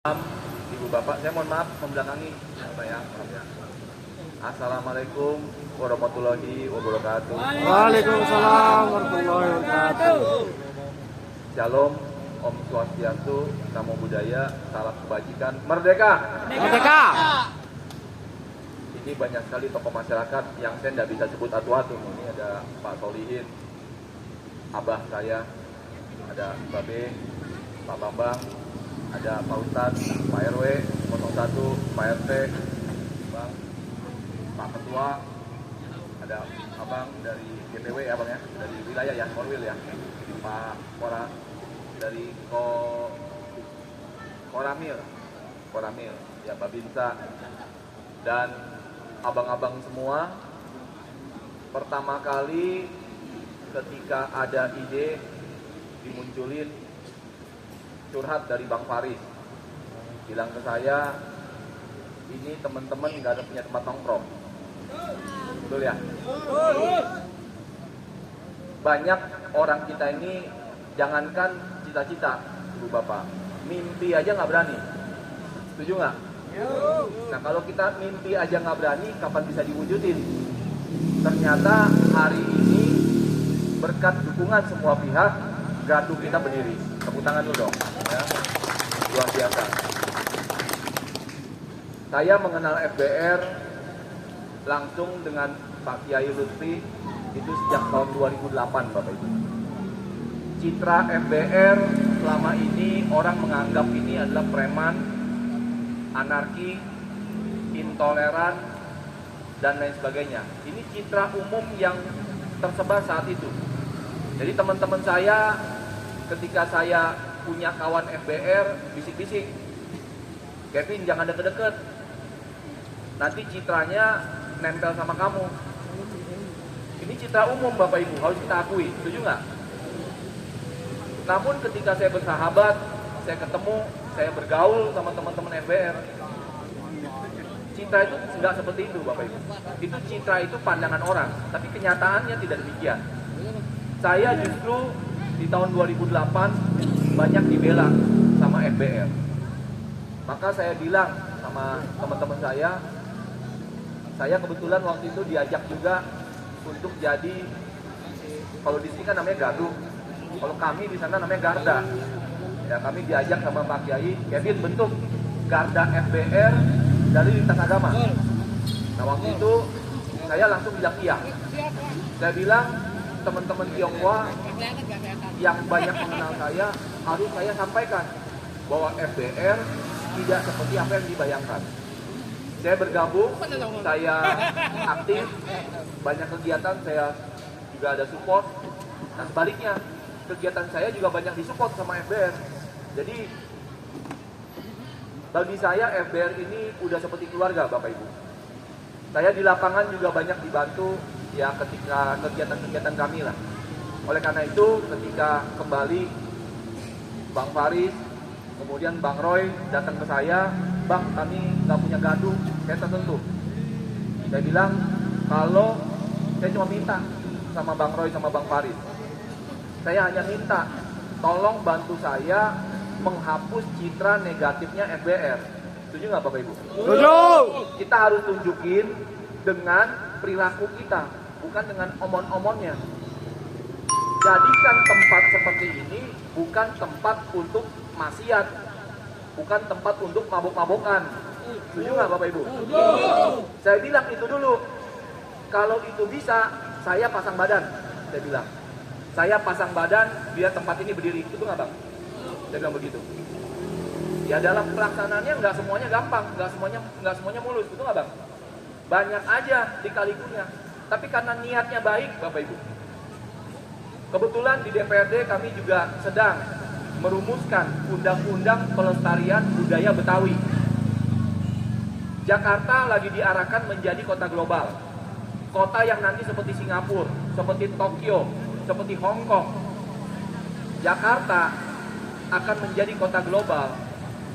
Ibu Bapak, saya mohon maaf membelakangi Bapak ya. Assalamualaikum warahmatullahi wabarakatuh. Waalaikumsalam warahmatullahi wabarakatuh. Shalom, Om Swastiastu, Namo Buddhaya, salam kebajikan, merdeka. Merdeka. Ini banyak sekali tokoh masyarakat yang saya tidak bisa sebut atu-atu. Ini ada Pak Solihin, Abah saya, ada Mbak B, Pak Bambang, ada Pak Ustadz, Pak RW, 01, Pak RT, Bang, Pak Ketua, ada Abang dari GPW ya Bang ya, dari wilayah ya, Korwil ya, Pak Kora, dari Koramil, ya Pak Binsa, dan abang-abang semua. Pertama kali ketika ada ide dimunculin curhat dari Bang Faris, bilang ke saya, ini teman-teman nggak ada punya tempat nongkrong, betul ya? Banyak orang kita ini, jangankan cita-cita, Ibu Bapak, mimpi aja nggak berani, setuju nggak? Nah kalau kita mimpi aja nggak berani, kapan bisa diwujudin? Ternyata hari ini berkat dukungan semua pihak, gardu kita berdiri. Tepuk tangan dulu dong. Ya. Luar biasa. Saya mengenal FBR langsung dengan Pak Kiai Lutfi itu sejak tahun 2008 Bapak Ibu. Citra FBR selama ini orang menganggap ini adalah preman, anarki, intoleran, dan lain sebagainya. Ini citra umum yang tersebar saat itu. Jadi teman-teman saya ketika saya punya kawan FBR bisik-bisik, Kevin jangan deket-deket, nanti citranya nempel sama kamu. Ini citra umum Bapak Ibu, harus kita akui, setuju nggak? Namun ketika saya bersahabat, saya ketemu, saya bergaul sama teman-teman FBR, citra itu nggak seperti itu Bapak Ibu. Itu citra itu pandangan orang, tapi kenyataannya tidak demikian. Saya justru di tahun 2008 banyak dibela sama FBR. Maka saya bilang sama teman-teman saya kebetulan waktu itu diajak juga untuk jadi, kalau di sini kan namanya gaduh, kalau kami di sana namanya garda. Ya kami diajak sama Pak Kiai, Kevin bentuk garda FBR dari lintas agama. Nah waktu itu saya langsung bilang iya. Saya bilang teman-teman Tionghoa yang banyak mengenal saya, harus saya sampaikan bahwa FBR tidak seperti apa yang dibayangkan. Saya bergabung, saya aktif, banyak kegiatan, saya juga ada support. Nah sebaliknya, kegiatan saya juga banyak disupport sama FBR. Jadi bagi saya FBR ini udah seperti keluarga Bapak Ibu. Saya di lapangan juga banyak dibantu ya ketika kegiatan-kegiatan kami lah. Oleh karena itu ketika kembali Bang Faris, kemudian Bang Roy datang ke saya, Bang kami nggak punya gaduh, saya tertentu. Saya bilang kalau saya cuma minta sama Bang Roy sama Bang Faris, saya hanya minta tolong bantu saya menghapus citra negatifnya FBR. Setuju nggak Bapak Ibu? Setuju. Kita harus tunjukin dengan perilaku kita, bukan dengan omon-omonnya. Jadikan tempat seperti ini bukan tempat untuk maksiat, bukan tempat untuk mabok-mabokan. Setuju nggak Bapak Ibu? Saya bilang itu dulu. Kalau itu bisa, saya pasang badan. Saya bilang, saya pasang badan biar tempat ini berdiri. Itu nggak Bang? Saya bilang begitu. Ya dalam pelaksanaannya nggak semuanya gampang, nggak semuanya mulus. Itu nggak Bang? Banyak aja dikalikulnya. Tapi karena niatnya baik Bapak Ibu. Kebetulan di DPRD kami juga sedang merumuskan undang-undang pelestarian budaya Betawi. Jakarta lagi diarahkan menjadi kota global. Kota yang nanti seperti Singapura, seperti Tokyo, seperti Hong Kong. Jakarta akan menjadi kota global,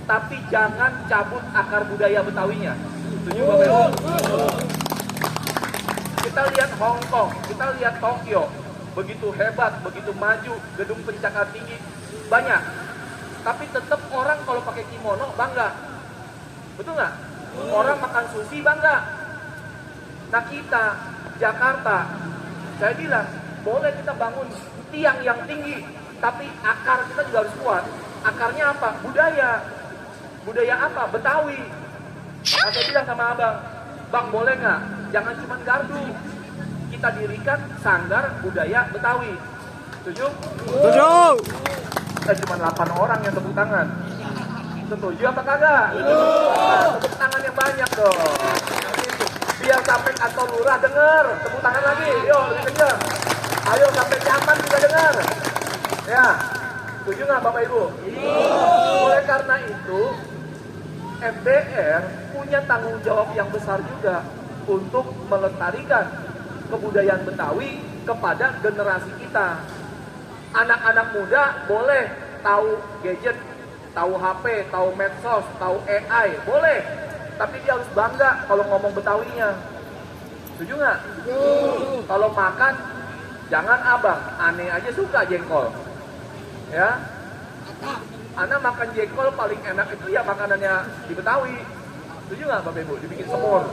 tapi jangan cabut akar budaya Betawinya. Setuju Bapak Ibu? Kita lihat Hong Kong, kita lihat Tokyo, begitu hebat, begitu maju, gedung pencakar tinggi, banyak. tapi tetap orang kalau pakai kimono bangga. Betul nggak? Orang makan sushi bangga. Nah kita, Jakarta, saya bilang, boleh kita bangun tiang yang tinggi, tapi akar kita juga harus kuat. Akarnya apa? Budaya. Budaya apa? Betawi. Maka saya bilang sama abang, bang boleh nggak? Jangan cuma gardu. Kita dirikan sanggar budaya Betawi. Setuju? Setuju. Cuma 8 orang yang tepuk tangan. Setuju apa kagak? Nah, tepuk tangan yang banyak dong. Biar sampai kantor lurah denger. Tepuk tangan lagi, yuk lebih kencang. Ayo sampai camat juga dengar. Ya, setuju nggak Bapak Ibu? Oleh karena itu, MBR punya tanggung jawab yang besar juga untuk melestarikan kebudayaan Betawi kepada generasi kita. Anak-anak muda boleh tahu gadget, tahu HP, tahu medsos, tahu AI, boleh. Tapi dia harus bangga kalau ngomong Betawinya. Setuju nggak? Kalau makan, jangan abang, aneh aja suka jengkol. Ya, Ana makan jengkol paling enak itu ya makanannya di Betawi. Setuju nggak Bapak Ibu? Dibikin semur.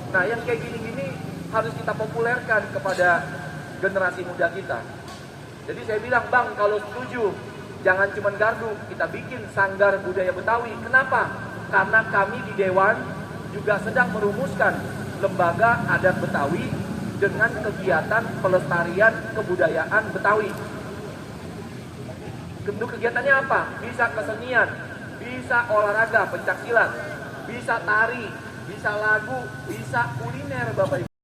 Nah yang kayak gini-gini harus kita populerkan kepada generasi muda kita. Jadi saya bilang, bang kalau setuju, jangan cuma gardu, kita bikin sanggar budaya Betawi. Kenapa? Karena kami di Dewan juga sedang merumuskan lembaga adat Betawi dengan kegiatan pelestarian kebudayaan Betawi. Bentuk kegiatannya apa? Bisa kesenian, bisa olahraga, pencaksilat, bisa tari, bisa lagu, bisa kuliner Bapak Ibu.